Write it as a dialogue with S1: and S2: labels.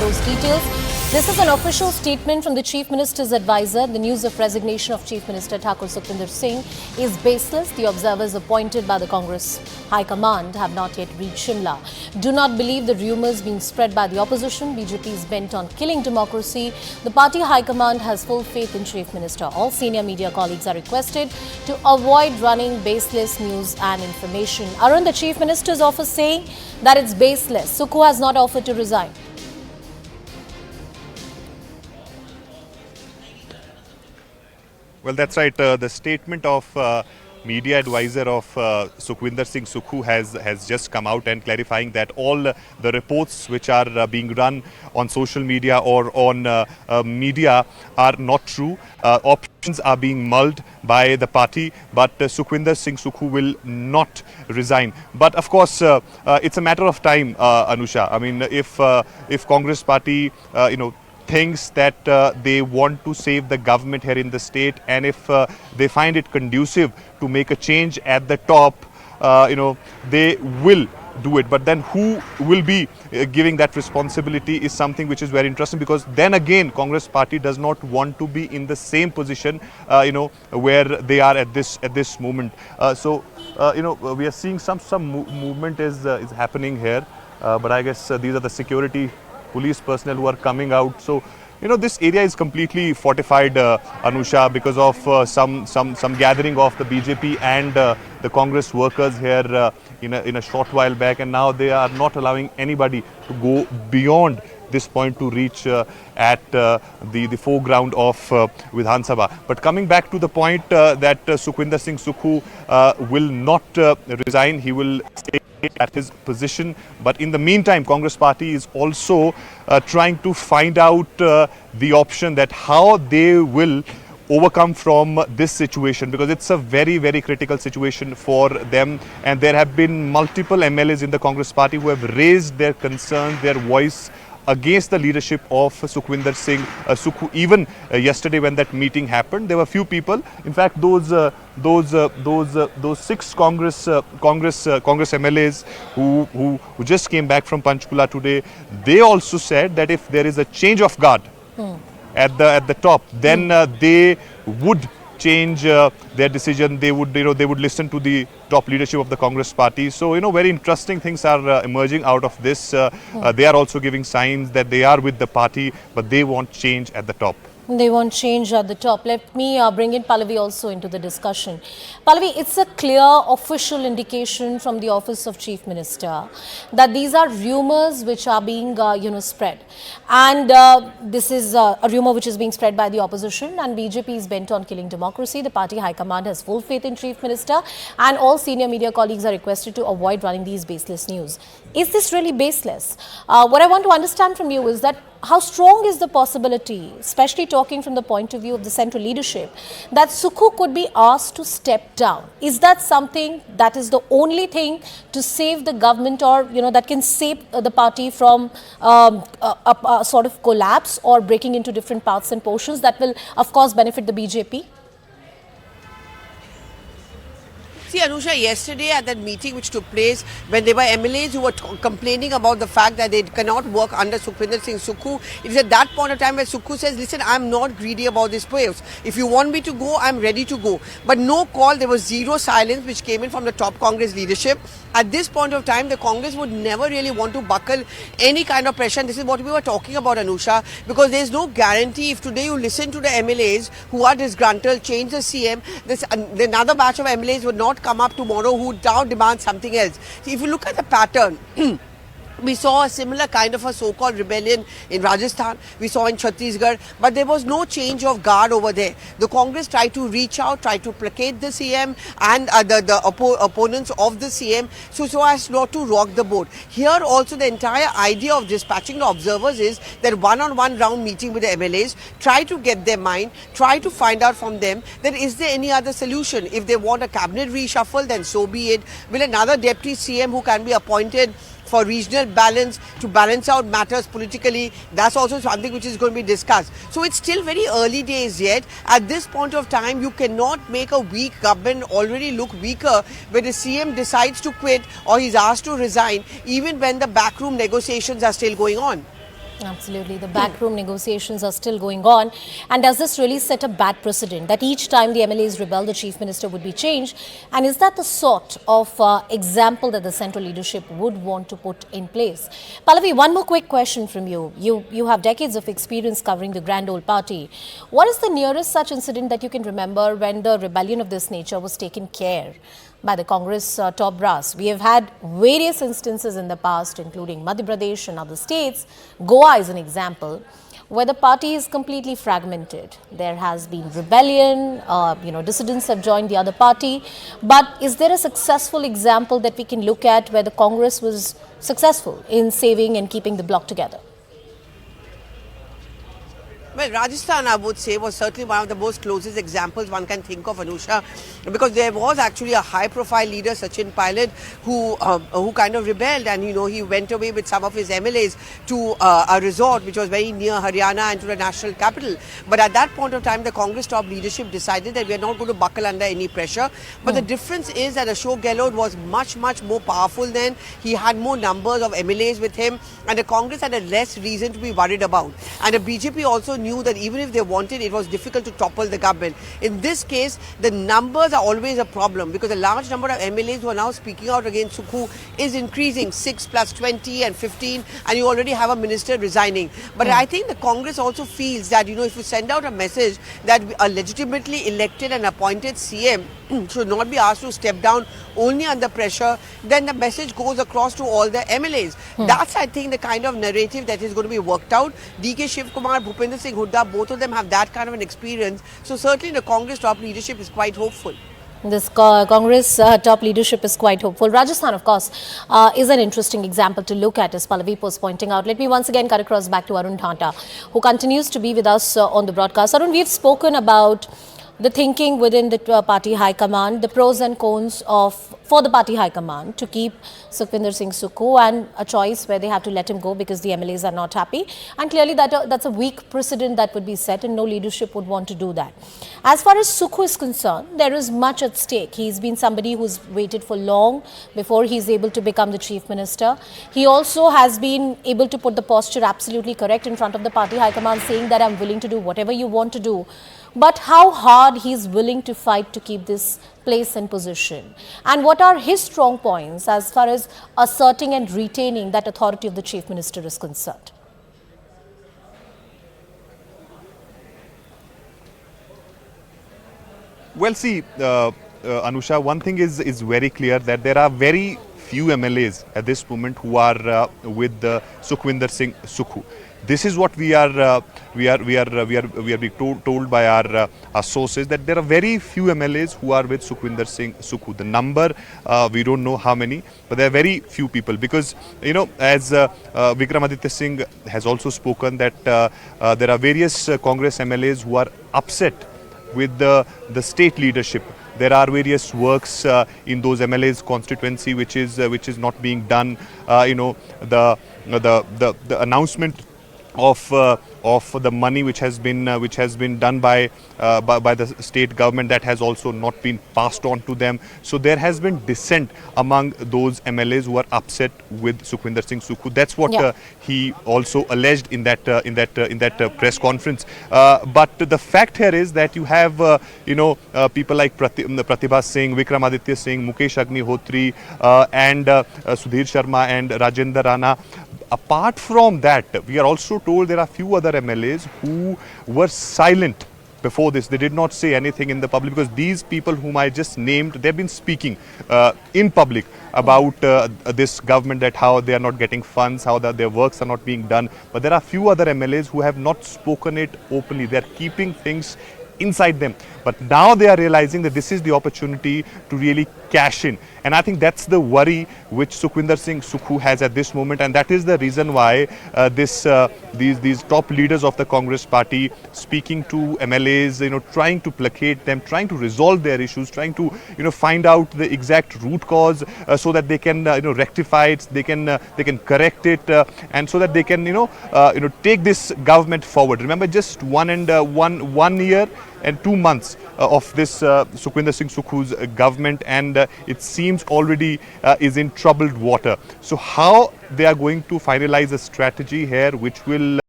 S1: those details. This is an official statement from the Chief Minister's advisor. The news of resignation of Chief Minister Sukhvinder Singh is baseless. The observers appointed by the Congress High Command have not yet reached Shimla. Do not believe the rumours being spread by the opposition. BJP is bent on killing democracy. The party High Command has full faith in Chief Minister. All senior media colleagues are requested to avoid running baseless news and information. Arun, the Chief Minister's office saying that it's baseless. Sukhu has not offered to resign.
S2: Well, that's right. The statement of media advisor of Sukhvinder Singh Sukhu has just come out and clarifying that all the reports which are being run on social media or on media are not true. Options are being mulled by the party, but Sukhvinder Singh Sukhu will not resign. But of course, it's a matter of time, Anusha. I mean, if Congress party, thinks that they want to save the government here in the state, and if they find it conducive to make a change at the top, they will do it. But then who will be giving that responsibility is something which is very interesting, because then again Congress party does not want to be in the same position where they are at this moment. We are seeing some movement is happening here, but I guess these are the security police personnel who are coming out. So, this area is completely fortified, Anusha, because of some gathering of the BJP and the Congress workers here in a short while back, and now they are not allowing anybody to go beyond this point to reach at the foreground of Vidhan Sabha. But coming back to the point that Sukhvinder Singh Sukhu will not resign, he will stay at his position. But in the meantime, Congress party is also trying to find out the option that how they will overcome from this situation, because it's a very, very critical situation for them. And there have been multiple MLAs in the Congress party who have raised their concerns, their voice against the leadership of Sukhvinder Singh Sukhu. Even yesterday when that meeting happened, there were few people. In fact, those 6 Congress MLAs who just came back from Panchkula today, they also said that if there is a change of guard at the top, then they would change their decision. They would listen to the top leadership of the Congress party. So very interesting things are emerging out of this. They are also giving signs that they are with the party, but they want change at the top.
S1: They want change at the top. Let me bring in Pallavi also into the discussion. Pallavi, it's a clear official indication from the office of Chief Minister that these are rumors which are being spread, and this is a rumor which is being spread by the opposition, and BJP is bent on killing democracy. The party High Command has full faith in Chief Minister, and all senior media colleagues are requested to avoid running these baseless news. Is this really baseless? What I want to understand from you is that how strong is the possibility, especially talking from the point of view of the central leadership, that Sukhu could be asked to step down? Is that something that is the only thing to save the government, or that can save the party from a sort of collapse or breaking into different parts and portions that will of course benefit the BJP?
S3: See, Anusha, yesterday at that meeting which took place, when there were MLAs who were complaining about the fact that they cannot work under Sukhvinder Singh Sukhu, it is at that point of time where Sukhu says, listen, I'm not greedy about this place. If you want me to go, I'm ready to go. But no call, there was zero silence which came in from the top Congress leadership. At this point of time, the Congress would never really want to buckle any kind of pressure. And this is what we were talking about, Anusha, because there's no guarantee. If today you listen to the MLAs who are disgruntled, change the CM, another batch of MLAs would not come up tomorrow who now demand something else. See, if you look at the pattern, we saw a similar kind of a so-called rebellion in Rajasthan. We saw in Chhattisgarh, but there was no change of guard over there. The Congress tried to reach out, tried to placate the CM and the opponents of the CM so as not to rock the boat. Here also the entire idea of dispatching the observers is that one-on-one round meeting with the MLAs, try to get their mind, try to find out from them that is there any other solution. If they want a cabinet reshuffle, then so be it. Will another deputy CM who can be appointed for regional balance, to balance out matters politically, that's also something which is going to be discussed. So it's still very early days yet. At this point of time, you cannot make a weak government already look weaker when the CM decides to quit or he's asked to resign, even when the backroom negotiations are still going on.
S1: Absolutely. The backroom negotiations are still going on. And does this really set a bad precedent that each time the MLAs rebel, the chief minister would be changed? And is that the sort of example that the central leadership would want to put in place? Pallavi, one more quick question from you. You have decades of experience covering the grand old party. What is the nearest such incident that you can remember when the rebellion of this nature was taken care by the Congress top brass? We have had various instances in the past, including Madhya Pradesh and other states. Goa is an example where the party is completely fragmented. There has been rebellion, dissidents have joined the other party. But is there a successful example that we can look at where the Congress was successful in saving and keeping the bloc together?
S3: Well, Rajasthan, I would say, was certainly one of the most closest examples one can think of, Anusha, because there was actually a high-profile leader, Sachin Pilot, who kind of rebelled, and he went away with some of his MLAs to a resort which was very near Haryana and to the national capital. But at that point of time, the Congress top leadership decided that we are not going to buckle under any pressure. But the difference is that Ashok Gehlot was much, much more powerful then. He had more numbers of MLAs with him, and the Congress had a less reason to be worried about. And the BJP also knew that even if they wanted, it was difficult to topple the government. In this case, the numbers are always a problem because a large number of MLAs who are now speaking out against Sukhu is increasing, 6 plus 20 and 15, and you already have a minister resigning. But I think the Congress also feels that, if you send out a message that a legitimately elected and appointed CM should not be asked to step down only under pressure, then the message goes across to all the MLAs. That's, I think, the kind of narrative that is going to be worked out. DK Shiv Kumar, Bhupender Singh Hooda, both of them have that kind of an experience. So certainly the Congress top leadership is quite hopeful.
S1: This Congress top leadership is quite hopeful. Rajasthan, of course, is an interesting example to look at, as Pallavi was pointing out. Let me once again cut across back to Arun Thanta, who continues to be with us on the broadcast. Arun, we've spoken about the thinking within the party high command, the pros and cons for the party high command to keep Sukhvinder Singh Sukhu, and a choice where they have to let him go because the MLAs are not happy. And clearly that's a weak precedent that would be set, and no leadership would want to do that. As far as Sukhu is concerned, there is much at stake. He's been somebody who's waited for long before he's able to become the chief minister. He also has been able to put the posture absolutely correct in front of the party high command, saying that I'm willing to do whatever you want to do. But how hard he's willing to fight to keep this place and position, and what are his strong points as far as asserting and retaining that authority of the chief minister is concerned?
S2: Well, see, Anusha, one thing is very clear, that there are very few MLAs at this moment who are with Sukhvinder Singh Sukhu. This is what we are being told by our sources, that there are very few MLAs who are with Sukhvinder Singh Sukhu. The number, we don't know how many, but there are very few people, because as Vikramaditya Singh has also spoken, that there are various Congress MLAs who are upset with the state leadership. There are various works in those MLAs constituency which is not being done. The announcement of the money which has been done by the state government, that has also not been passed on to them. So there has been dissent among those MLAs who are upset with Sukhvinder Singh Sukhu. That's what he also alleged in that press conference. But the fact here is that you have people like Pratibha Singh, Vikramaditya Singh, Mukesh Agnihotri, and Sudhir Sharma and Rajendra Rana. Apart from that, we are also told there are few other MLAs who were silent before this. They did not say anything in the public, because these people whom I just named, they've been speaking in public about this government, that how they are not getting funds, how their works are not being done. But there are few other MLAs who have not spoken it openly. They are keeping things inside them. But now they are realizing that this is the opportunity to really cash in. And I think that's the worry which Sukhvinder Singh Sukhu has at this moment. And that is the reason why these top leaders of the Congress party speaking to MLAs, trying to placate them, trying to resolve their issues, trying to, find out the exact root cause so that they can, rectify it, they can correct it, and so that they can, take this government forward. Remember, just one year 2 months of this Sukhvinder Singh Sukhu's government, and it seems already is in troubled water. So how they are going to finalize a strategy here which will